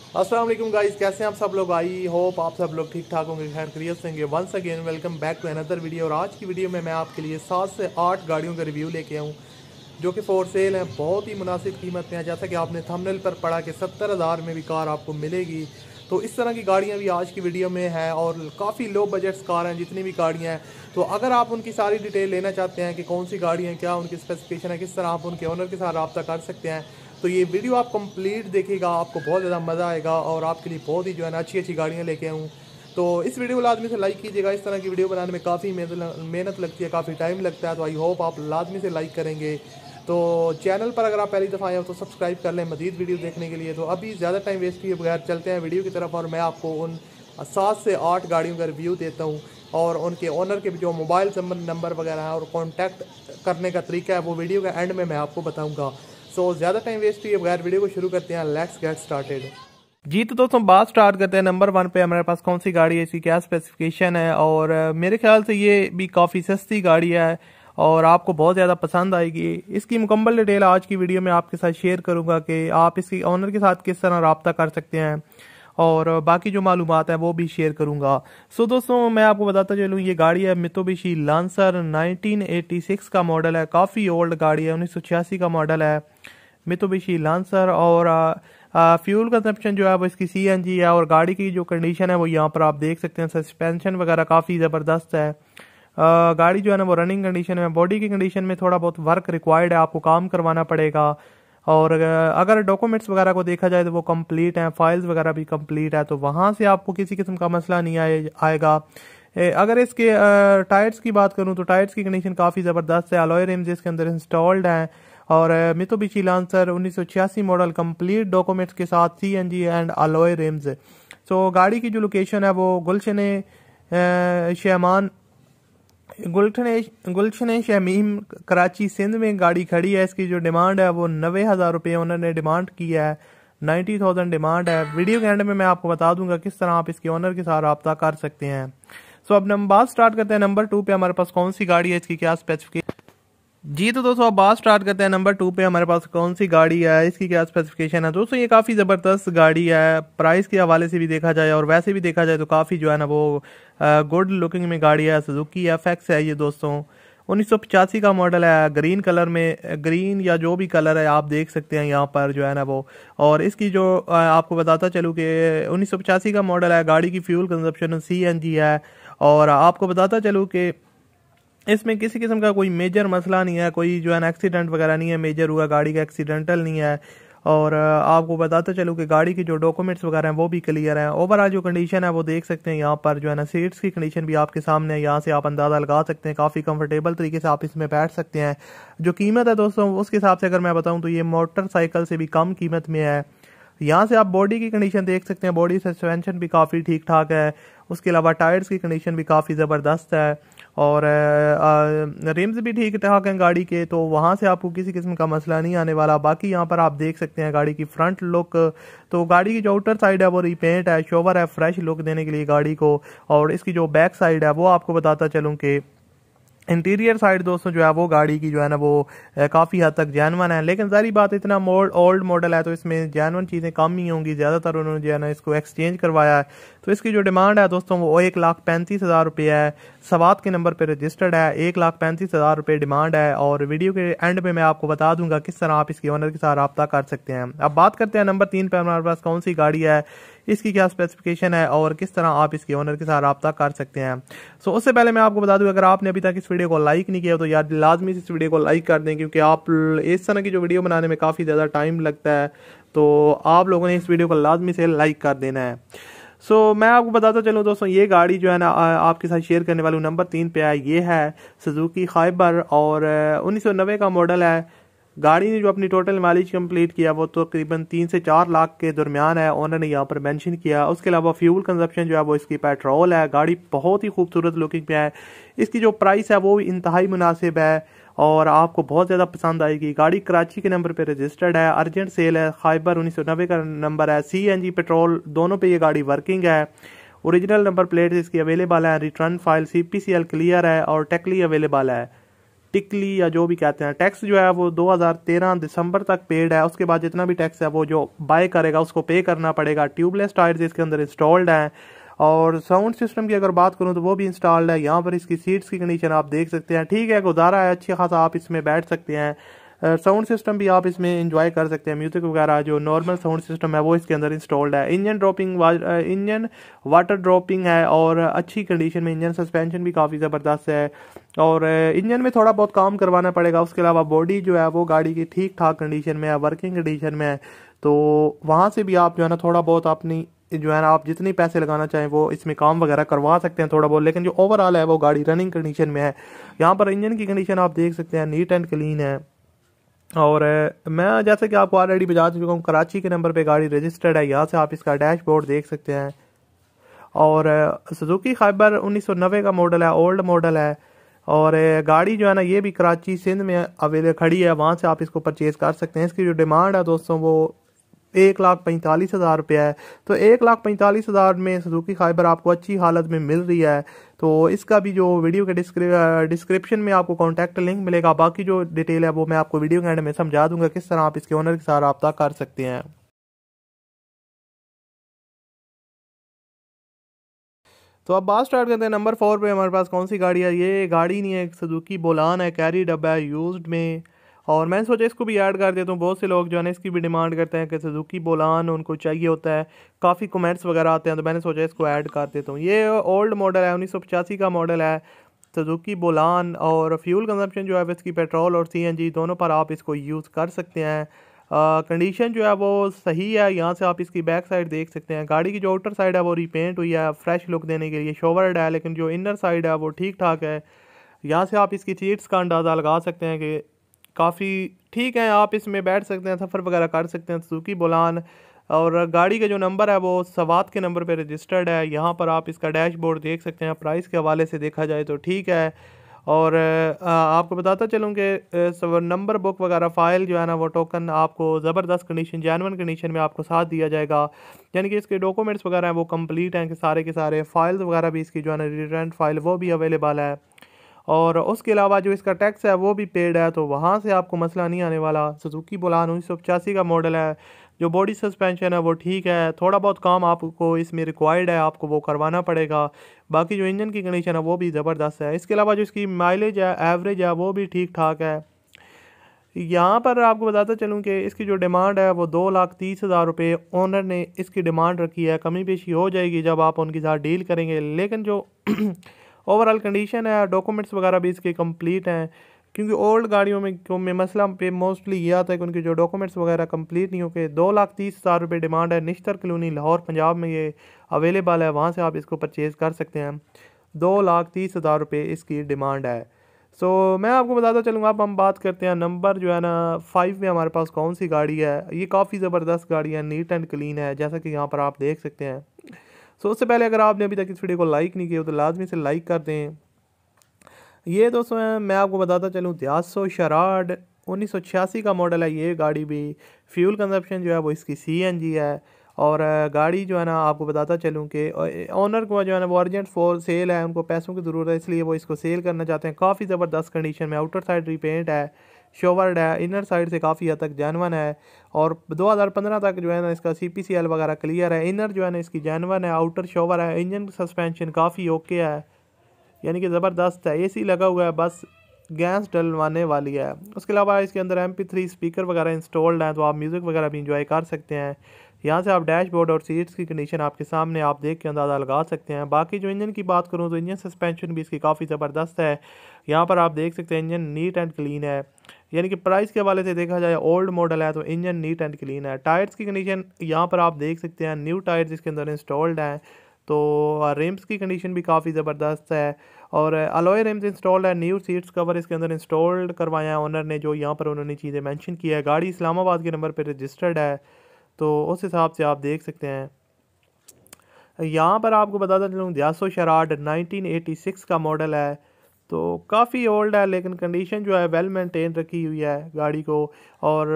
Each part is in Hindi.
अस्सलाम वालेकुम गाइस, कैसे हैं आप सब लोग। आई होप आप सब लोग ठीक ठाक होंगे, खैर खैरियत से होंगे। Once again welcome back to another video. और आज की वीडियो में मैं आपके लिए 7 से 8 गाड़ियों का रिव्यू लेके आऊँ जो कि फॉर सेल हैं। बहुत ही मुनासिब कीमत में है, जैसा कि आपने थंबनेल पर पढ़ा कि 70,000 में भी कार आपको मिलेगी। तो इस तरह की गाड़ियाँ भी आज की वीडियो में है और काफ़ी लो बजट्स कार हैं जितनी भी गाड़ियाँ हैं। तो अगर आप उनकी सारी डिटेल लेना चाहते हैं कि कौन सी गाड़ियाँ हैं, क्या उनकी स्पेसिफिकेशन है, किस तरह आप उनके ओनर के साथ रब्ता कर सकते हैं, तो ये वीडियो आप कंप्लीट देखिएगा, आपको बहुत ज़्यादा मज़ा आएगा और आपके लिए बहुत ही जो है ना अच्छी अच्छी गाड़ियाँ लेके आऊँ। तो इस वीडियो को लाजमी से लाइक कीजिएगा। इस तरह की वीडियो बनाने में काफ़ी मेहनत लगती है, काफ़ी टाइम लगता है, तो आई होप आप लाजमी से लाइक करेंगे। तो चैनल पर अगर आप पहली दफ़ा आए हो तो सब्सक्राइब कर लें मज़ीद वीडियो देखने के लिए। तो अभी ज़्यादा टाइम वेस्ट किए बगैर चलते हैं वीडियो की तरफ और मैं आपको उन 7 से 8 गाड़ियों का रिव्यू देता हूँ और उनके ओनर के जो मोबाइल नंबर वगैरह है और कॉन्टैक्ट करने का तरीका है वो वीडियो के एंड में मैं आपको बताऊँगा। सो ज़्यादा टाइम वेस्ट किए बगैर वीडियो को शुरू करते हैं। Let's get started. जी तो दोस्तों बात स्टार्ट करते हैं। नंबर 1 पे हमारे पास कौन सी गाड़ी है, इसकी क्या स्पेसिफिकेशन है। और मेरे ख्याल से ये भी काफ़ी सस्ती गाड़ी है और आपको बहुत ज़्यादा पसंद आएगी। इसकी मुकम्मल डिटेल आज की वीडियो में आपके साथ शेयर करूंगा कि आप इसकी ओनर के साथ किस तरह रब्ता कर सकते हैं और बाकी जो मालूमात है वो भी शेयर करूंगा। सो दोस्तों मैं आपको बताता चलूँ, ये गाड़ी है मित्सुबिशी लांसर 1986 का मॉडल है। काफ़ी ओल्ड गाड़ी है, 1986 का मॉडल है मित्सुबिशी लांसर। और फ्यूल कंजप्शन जो है वो इसकी CNG है और गाड़ी की जो कंडीशन है वो यहाँ पर आप देख सकते हैं। सस्पेंशन वगैरह काफ़ी ज़बरदस्त है। गाड़ी जो है ना वो रनिंग कंडीशन में, बॉडी की कंडीशन में थोड़ा बहुत वर्क रिक्वायर्ड है, आपको काम करवाना पड़ेगा। और अगर डॉक्यूमेंट्स वगैरह को देखा जाए तो वो कंप्लीट हैं, फाइल्स वगैरह भी कंप्लीट है, तो वहाँ से आपको किसी किस्म का मसला नहीं आएगा। अगर इसके टायर्स की बात करूँ तो टायर्स की कंडीशन काफ़ी ज़बरदस्त है। अलॉय रिम्स इसके अंदर इंस्टॉल्ड हैं और Mitsubishi lancer 1986 model complete documents के साथ CNG एंड अलॉय रिम्स। सो गाड़ी की जो लोकेशन है वो गुलशन शमीम कराची सिंध में गाड़ी खड़ी है। इसकी जो डिमांड है वो 90,000 रुपये उन्होंने डिमांड की है। 90,000 डिमांड है। वीडियो के एंड में मैं आपको बता दूंगा किस तरह आप इसके ओनर के साथ रब्ता कर सकते हैं। सो अब हम बात स्टार्ट करते हैं नंबर 2 पे हमारे पास कौन सी गाड़ी है, इसकी क्या स्पेसिफिकेशन। जी तो दोस्तों अब बात स्टार्ट करते हैं नंबर 2 पे हमारे पास कौन सी गाड़ी है, इसकी क्या स्पेसिफिकेशन है। दोस्तों ये काफ़ी ज़बरदस्त गाड़ी है, प्राइस के हवाले से भी देखा जाए और वैसे भी देखा जाए तो काफ़ी जो है ना वो गुड लुकिंग में गाड़ी है। सुजुकी FX है ये दोस्तों, 1985 का मॉडल है। ग्रीन कलर में, ग्रीन या जो भी कलर है आप देख सकते हैं यहाँ पर जो है ना वो। और इसकी जो आपको बताता चलूँ कि 1985 का मॉडल है। गाड़ी की फ्यूल कंजप्शन CNG है और आपको बताता चलूँ कि इसमें किसी किस्म का कोई मेजर मसला नहीं है, कोई जो है ना एक्सीडेंट वगैरह नहीं है, मेजर हुआ गाड़ी का एक्सीडेंटल नहीं है। और आपको बताते चलूँ कि गाड़ी की जो डॉक्यूमेंट्स वगैरह हैं वो भी क्लियर हैं। ओवरऑल जो कंडीशन है वो देख सकते हैं यहाँ पर जो है ना, सीट्स की कंडीशन भी आपके सामने है, यहाँ से आप अंदाज़ा लगा सकते हैं। काफ़ी कंफर्टेबल तरीके से आप इसमें बैठ सकते हैं। जो कीमत है दोस्तों उसके हिसाब से अगर मैं बताऊँ तो ये मोटरसाइकिल से भी कम कीमत में है। यहाँ से आप बॉडी की कंडीशन देख सकते हैं, बॉडी सस्पेंशन भी काफ़ी ठीक ठाक है। उसके अलावा टायर्स की कंडीशन भी काफ़ी ज़बरदस्त है और रिम्स भी ठीक ठाक हैं गाड़ी के, तो वहाँ से आपको किसी किस्म का मसला नहीं आने वाला। बाकी यहाँ पर आप देख सकते हैं गाड़ी की फ्रंट लुक, तो गाड़ी की जो आउटर साइड है वो रिपेंट है, शोवर है, फ्रेश लुक देने के लिए गाड़ी को। और इसकी जो बैक साइड है वो आपको बताता चलूँ कि इंटीरियर साइड दोस्तों जो है वो गाड़ी की जो है ना वो काफ़ी हद तक जैनवन है। लेकिन सारी बात इतना ओल्ड मॉडल है तो इसमें जैनवन चीज़ें कम ही होंगी, ज़्यादातर उन्होंने जो है ना इसको एक्सचेंज करवाया है। तो इसकी जो डिमांड है दोस्तों वो 1,35,000 रुपये है। सवात के नंबर पर रजिस्टर्ड है, 1,35,000 रुपये डिमांड है। और वीडियो के एंड में मैं आपको बता दूंगा किस तरह आप इसके ओनर के साथ रब्ता कर सकते हैं। अब बात करते हैं नंबर 3 पर हमारे पास कौन सी गाड़ी है, इसकी क्या स्पेसिफिकेशन है और किस तरह आप इसके ओनर के साथ रब्ता कर सकते हैं। सो उससे पहले मैं आपको बता दूं, अगर आपने अभी तक इस वीडियो को लाइक नहीं किया तो यार लाजमी इस वीडियो को लाइक कर दें, क्योंकि आप इस तरह की जो वीडियो बनाने में काफ़ी ज़्यादा टाइम लगता है, तो आप लोगों ने इस वीडियो को लाजमी से लाइक कर देना है। सो मैं आपको बताता चलूँ दोस्तों, ये गाड़ी जो है ना आपके साथ शेयर करने वाली हूँ, नंबर 3 पे है। ये है सुजुकी खाइबर और 1990 का मॉडल है। गाड़ी ने जो अपनी टोटल माइलेज कंप्लीट किया वो तो तकरीबन 3 से 4 लाख के दरमियान है, ओनर ने यहाँ पर मेंशन किया। उसके अलावा फ्यूल कंजप्शन जो है वो इसकी पेट्रोल है। गाड़ी बहुत ही खूबसूरत लुकिंग पे है। इसकी जो प्राइस है वो भी इंतहाई मुनासिब है और आपको बहुत ज़्यादा पसंद आएगी। गाड़ी कराची के नंबर पे रजिस्टर्ड है, अर्जेंट सेल है, खाइबर 1990 का नंबर है। CNG पेट्रोल दोनों पे ये गाड़ी वर्किंग है। ओरिजिनल नंबर प्लेट इसकी अवेलेबल है। रिटर्न फाइल CPCL क्लियर है और टेकली अवेलेबल है। टिकली या जो भी कहते हैं। टैक्स जो है वो 2013 दिसंबर तक पेड है। उसके बाद जितना भी टैक्स है वो जो बाय करेगा उसको पे करना पड़ेगा। ट्यूबलेस टायर्स इसके अंदर इंस्टॉल्ड हैं और साउंड सिस्टम की अगर बात करूं तो वो भी इंस्टॉल्ड है। यहाँ पर इसकी सीट्स की कंडीशन आप देख सकते हैं, ठीक है, गुजारा है, अच्छी खासा आप इसमें बैठ सकते हैं। साउंड सिस्टम भी आप इसमें एंजॉय कर सकते हैं, म्यूजिक वगैरह जो नॉर्मल साउंड सिस्टम है वो इसके अंदर इंस्टॉल्ड है। इंजन वाटर ड्रॉपिंग है और अच्छी कंडीशन में। इंजन सस्पेंशन भी काफ़ी ज़बरदस्त है और इंजन में थोड़ा बहुत काम करवाना पड़ेगा। उसके अलावा बॉडी जो है वो गाड़ी की ठीक ठाक कंडीशन में है, वर्किंग कंडीशन में है। तो वहाँ से भी आप जो है ना थोड़ा बहुत अपनी जो है ना आप जितनी पैसे लगाना चाहें वो इसमें काम वगैरह करवा सकते हैं थोड़ा बहुत, लेकिन जो ओवरऑल है वो गाड़ी रनिंग कंडीशन में है। यहाँ पर इंजन की कंडीशन आप देख सकते हैं, नीट एंड क्लीन है। और मैं जैसे कि आपको ऑलरेडी बता चुका हूँ, कराची के नंबर पे गाड़ी रजिस्टर्ड है। यहाँ से आप इसका डैशबोर्ड देख सकते हैं। और सुजुकी खैबर 1990 का मॉडल है, ओल्ड मॉडल है। और गाड़ी जो है ना ये भी कराची सिंध में अवेलेबल खड़ी है, वहाँ से आप इसको परचेज कर सकते हैं। इसकी जो डिमांड है दोस्तों वो 1,45,000 रुपया है। तो 1,45,000 में सुजुकी खैबर आपको अच्छी हालत में मिल रही है। तो इसका भी जो वीडियो के डिस्क्रिप्शन में आपको कॉन्टैक्ट लिंक मिलेगा। बाकी जो डिटेल है वो मैं आपको वीडियो के एंड में समझा दूंगा किस तरह आप इसके ओनर के साथ रब्ता कर सकते हैं। तो अब बात स्टार्ट करते हैं। नंबर 4 पे हमारे पास कौन सी गाड़ी है। ये गाड़ी नहीं है, एक सुजुकी बोलान है, कैरी डब्बा है, यूज्ड में। और मैंने सोचा इसको भी ऐड कर देता हूँ। बहुत से लोग जो है ना इसकी भी डिमांड करते हैं कि सुजुकी बोलान उनको चाहिए होता है, काफ़ी कमेंट्स वगैरह आते हैं, तो मैंने सोचा इसको ऐड कर देता हूँ। ये ओल्ड मॉडल है, 1985 का मॉडल है सुजुकी बोलान। और फ्यूल कंजप्शन जो है इसकी पेट्रोल और सीएनजी दोनों पर आप इसको यूज़ कर सकते हैं। कंडीशन जो है वो सही है। यहाँ से आप इसकी बैक साइड देख सकते हैं। गाड़ी की जो आउटर साइड है वो रिपेंट हुई है फ्रेश लुक देने के लिए, शोवर्ड है, लेकिन जो इनर साइड है वो ठीक ठाक है। यहाँ से आप इसकी सीट्स का अंदाज़ा लगा सकते हैं कि काफ़ी ठीक है, आप इसमें बैठ सकते हैं, सफ़र वगैरह कर सकते हैं। सुजुकी बोलान और गाड़ी का जो नंबर है वो सवात के नंबर पे रजिस्टर्ड है। यहाँ पर आप इसका डैशबोर्ड देख सकते हैं। प्राइस के हवाले से देखा जाए तो ठीक है। और आपको बताता चलूँ कि नंबर बुक वगैरह फ़ाइल जो है ना वो टोकन आपको ज़बरदस्त कंडीशन, जेन्युइन कंडीशन में आपको साथ दिया जाएगा। यानी कि इसके डॉक्यूमेंट्स वगैरह हैं वो कंप्लीट हैं कि सारे के सारे। फाइल्स वगैरह भी इसकी जो है ना रिटर्न फाइल वो भी अवेलेबल है। और उसके अलावा जो इसका टैक्स है वो भी पेड है, तो वहाँ से आपको मसला नहीं आने वाला। सुजुकी बोलान 1985 का मॉडल है। जो बॉडी सस्पेंशन है वो ठीक है, थोड़ा बहुत काम आपको इसमें रिक्वायर्ड है, आपको वो करवाना पड़ेगा। बाकी जो इंजन की कंडीशन है वो भी ज़बरदस्त है। इसके अलावा जो इसकी माइलेज है, एवरेज है, वो भी ठीक ठाक है। यहाँ पर आपको बताता चलूँ कि इसकी जो डिमांड है वो 2,30,000 रुपये ओनर ने इसकी डिमांड रखी है। कमी पेशी हो जाएगी जब आप उनके साथ डील करेंगे, लेकिन जो ओवरऑल कंडीशन है, डॉक्यूमेंट्स वगैरह भी इसके कंप्लीट हैं। क्योंकि ओल्ड गाड़ियों में मसला पे मोस्टली ये आता है कि उनके जो डॉक्यूमेंट्स वगैरह कंप्लीट नहीं होके। 2,30,000 रुपये डिमांड है। निश्तर कॉलोनी लाहौर पंजाब में ये अवेलेबल है, वहाँ से आप इसको परचेज़ कर सकते हैं। 2,30,000 रुपये इसकी डिमांड है। सो मैं आपको बताता चलूँगा। अब हम बात करते हैं नंबर जो है ना 5 में हमारे पास कौन सी गाड़ी है। ये काफ़ी ज़बरदस्त गाड़ी है, नीट एंड क्लीन है, जैसा कि यहाँ पर आप देख सकते हैं। सो उससे पहले अगर आपने अभी तक इस वीडियो को लाइक नहीं किया तो लाजमी से लाइक कर दें। ये दोस्तों मैं आपको बताता चलूँ, दियासो शराड 1986 का मॉडल है। ये गाड़ी भी फ्यूल कंजप्शन जो है वो इसकी सीएनजी है। और गाड़ी जो है ना आपको बताता चलूँ कि ओनर को जो है ना वो अर्जेंट फॉर सेल है, उनको पैसों की ज़रूरत है, इसलिए वो इसको सेल करना चाहते हैं। काफ़ी ज़बरदस्त कंडीशन में, आउटर साइड रिपेंट है, शोवर्ड है, इनर साइड से काफ़ी हद तक जेनवन है। और 2015 तक जो है ना इसका CPCL वगैरह क्लियर है। इनर जो है ना इसकी जेनवन है, आउटर शोवर है। इंजन सस्पेंशन काफ़ी ओके है, यानी कि ज़बरदस्त है। AC लगा हुआ है, बस गैस डलवाने वाली है। उसके अलावा इसके अंदर MP3 स्पीकर वगैरह इंस्टॉल्ड हैं, तो आप म्यूज़िक वगैरह भी इंजॉय कर सकते हैं। यहाँ से आप डैशबोर्ड और सीट्स की कंडीशन आपके सामने आप देख के अंदाज़ा लगा सकते हैं। बाकी जो इंजन की बात करूँ तो इंजन सस्पेंशन भी इसकी काफ़ी ज़बरदस्त है। यहाँ पर आप देख सकते हैं इंजन नीट एंड क्लीन है। यानी कि प्राइस के हवाले से देखा जाए ओल्ड मॉडल है तो इंजन नीट एंड क्लीन है। टायर्स की कंडीशन यहाँ पर आप देख सकते हैं, न्यू टायर्स इसके अंदर इंस्टॉल्ड हैं। तो रिम्स की कंडीशन भी काफ़ी ज़बरदस्त है और अलॉय रिम्स इंस्टॉल्ड है। न्यू सीट्स कवर इसके अंदर इंस्टॉल्ड करवाया है ओनर ने, जो यहाँ पर उन्होंने चीज़ें मेंशन की है। गाड़ी इस्लामाबाद के नंबर पर रजिस्टर्ड है, तो उस हिसाब से आप देख सकते हैं। यहाँ पर आपको बताता चलूँ, दियासो शराड 1986 का मॉडल है, तो काफ़ी ओल्ड है, लेकिन कंडीशन जो है वेल मेंटेन रखी हुई है गाड़ी को। और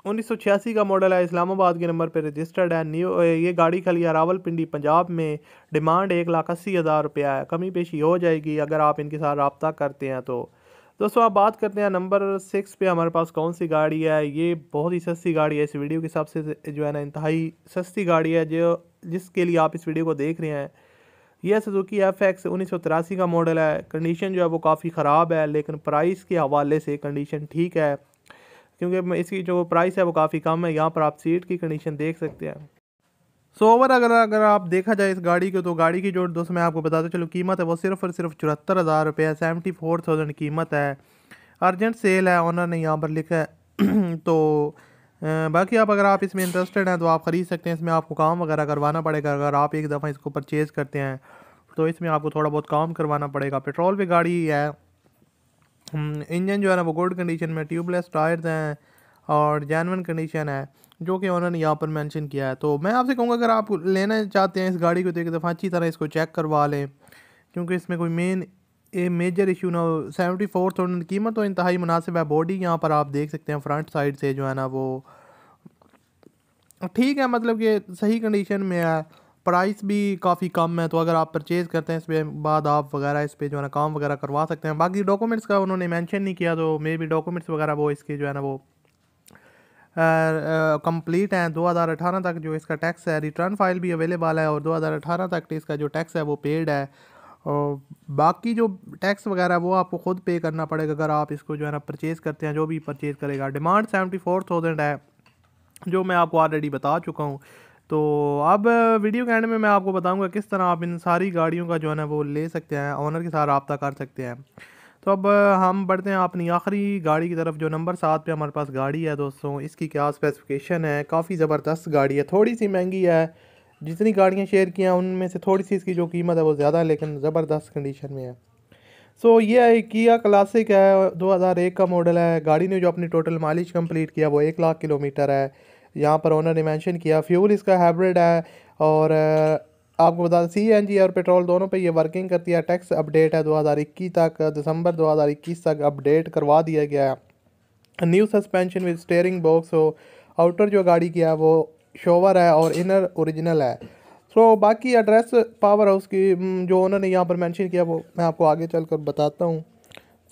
1986 का मॉडल है, इस्लामाबाद के नंबर पे रजिस्टर्ड है। ये गाड़ी खाली है रावलपिंडी पंजाब में। डिमांड 1,80,000 रुपया है। कमी पेशी हो जाएगी अगर आप इनके साथ रब्ता करते हैं तो। दोस्तों आप बात करते हैं नंबर 6 पे हमारे पास कौन सी गाड़ी है। ये बहुत ही सस्ती गाड़ी है, इस वीडियो के हिसाब से जो है ना इंतहाई सस्ती गाड़ी है जो जिसके लिए आप इस वीडियो को देख रहे हैं। यह सुजुकी FX 1983 का मॉडल है। कंडीशन जो है वो काफ़ी ख़राब है, लेकिन प्राइस के हवाले से कंडीशन ठीक है, क्योंकि इसकी जो प्राइस है वो काफ़ी कम है। यहाँ पर आप सीट की कंडीशन देख सकते हैं। सो ओवर अगर आप देखा जाए इस गाड़ी को, तो गाड़ी की जो दोस्तों मैं आपको बताता चलो कीमत है वो सिर्फ और सिर्फ 74,000 रुपये है। 74,000 कीमत है। अर्जेंट सेल है, ऑनर ने यहाँ पर लिखा है। तो बाकी अगर आप इसमें इंटरेस्टेड हैं तो आप ख़रीद सकते हैं। इसमें आपको काम वगैरह करवाना पड़ेगा। अगर आप एक दफ़ा इसको परचेज़ करते हैं तो इसमें आपको थोड़ा बहुत काम करवाना पड़ेगा। पेट्रोल पे गाड़ी है। इंजन जो है ना वो गुड कंडीशन में, ट्यूबलेस टायर्स हैं और जेन्युइन कंडीशन है, जो कि उन्होंने यहाँ पर मेंशन किया है। तो मैं आपसे कहूँगा अगर आप लेना चाहते हैं इस गाड़ी को तो एक दफ़ा अच्छी तरह इसको चेक करवा लें, क्योंकि इसमें कोई मेजर इशू ना हो। 74,000 कीमत तो इंतहाई मुनासिब है। बॉडी यहाँ पर आप देख सकते हैं फ्रंट साइड से जो है ना वो ठीक है, मतलब कि सही कंडीशन में है। प्राइस भी काफ़ी कम है, तो अगर आप परचेज़ करते हैं इसके बाद आप वगैरह इस पर जो है ना काम वगैरह करवा सकते हैं। बाकी डॉक्यूमेंट्स का उन्होंने मेंशन नहीं किया, तो मे बी डॉक्यूमेंट्स वगैरह वो इसके जो है ना वो कंप्लीट हैं। 2018 तक जो इसका टैक्स है, रिटर्न फाइल भी अवेलेबल है, और 2018 तक इसका जो टैक्स है वो पेड है। और बाकी जो टैक्स वगैरह वो आपको ख़ुद पे करना पड़ेगा अगर आप इसको जो है ना परचेज़ करते हैं। जो भी परचेज़ करेगा, डिमांड 74,000 है, जो मैं आपको ऑलरेडी बता चुका हूँ। तो अब वीडियो के एंड में मैं आपको बताऊंगा किस तरह आप इन सारी गाड़ियों का जो है ना वो ले सकते हैं, ऑनर के साथ रब्ता कर सकते हैं। तो अब हम बढ़ते हैं अपनी आखिरी गाड़ी की तरफ, जो नंबर 7 पे हमारे पास गाड़ी है। दोस्तों इसकी क्या स्पेसिफिकेशन है, काफ़ी ज़बरदस्त गाड़ी है। थोड़ी सी महंगी है, जितनी गाड़ियाँ शेयर की हैं उनमें से थोड़ी सी इसकी जो कीमत है वो ज़्यादा है, लेकिन ज़बरदस्त कंडीशन में है। सो ये है किया क्लासिक है, 2001 का मॉडल है। गाड़ी ने जो अपनी टोटल माइलेज कंप्लीट किया वो 1 लाख किलोमीटर है। यहाँ पर ओनर ने मेंशन किया। फ्यूल इसका हाइब्रिड है, और आपको बता दें CNG और पेट्रोल दोनों पे ये वर्किंग करती है। टैक्स अपडेट है 2021 तक, दिसंबर 2021 तक अपडेट करवा दिया गया है। New suspension with steering box हो। आउटर जो गाड़ी की है वो शोवर है और इनर ओरिजिनल है। सो बाकी एड्रेस पावर हाउस की जो ओनर ने यहाँ पर मेंशन किया वो मैं आपको आगे चलकर बताता हूँ।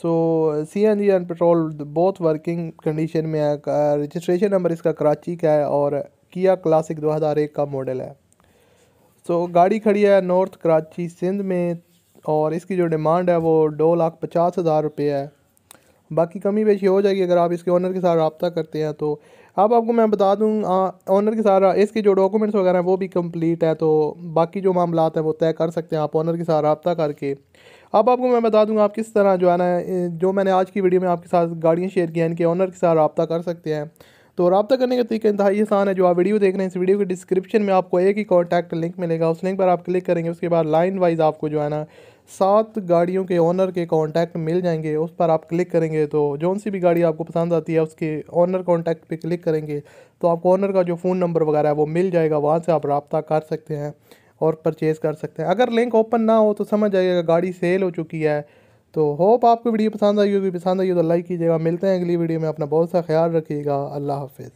सो CNG and petrol both working condition में है। रजिस्ट्रेशन नंबर इसका कराची का है, और किया क्लासिक 2001 का मॉडल है। सो गाड़ी खड़ी है नॉर्थ कराची सिंध में, और इसकी जो डिमांड है वो 2,50,000 रुपये है। बाकी कमी बेशी हो जाएगी अगर आप इसके ओनर के साथ रब्ता करते हैं। तो अब आपको मैं बता दूं ओनर के साथ इसके जो डॉक्यूमेंट्स वगैरह हैं वो भी कंप्लीट है, तो बाकी जो मामलात हैं वो तय कर सकते हैं आप ओनर के साथ रब्ता करके। अब आपको मैं बता दूंगा आप किस तरह जो है ना जो मैंने आज की वीडियो में आपके साथ गाड़ियाँ शेयर की हैं इनके ओनर के साथ रब्ता कर सकते हैं। तो रब्ता करने का तरीका इंतहाई आसान है। जो आप वीडियो देख रहे हैं इस वीडियो के डिस्क्रिप्शन में आपको एक ही कॉन्टैक्ट लिंक मिलेगा। उस लिंक पर आप क्लिक करेंगे, उसके बाद लाइन वाइज आपको जो है ना 7 गाड़ियों के ओनर के कॉन्टैक्ट मिल जाएंगे। उस पर आप क्लिक करेंगे तो जौन सी भी गाड़ी आपको पसंद आती है उसके ओनर कॉन्टैक्ट पे क्लिक करेंगे तो आपको ओनर का जो फ़ोन नंबर वगैरह है वो मिल जाएगा। वहाँ से आप रब्ता कर सकते हैं और परचेज़ कर सकते हैं। अगर लिंक ओपन ना हो तो समझ जाइएगा गाड़ी सेल हो चुकी है। तो होप आपको वीडियो पसंद आई होगी। पसंद आई हो तो लाइक कीजिएगा। मिलते हैं अगली वीडियो में। अपना बहुत सा ख्याल रखिएगा। अल्लाह हाफिज़।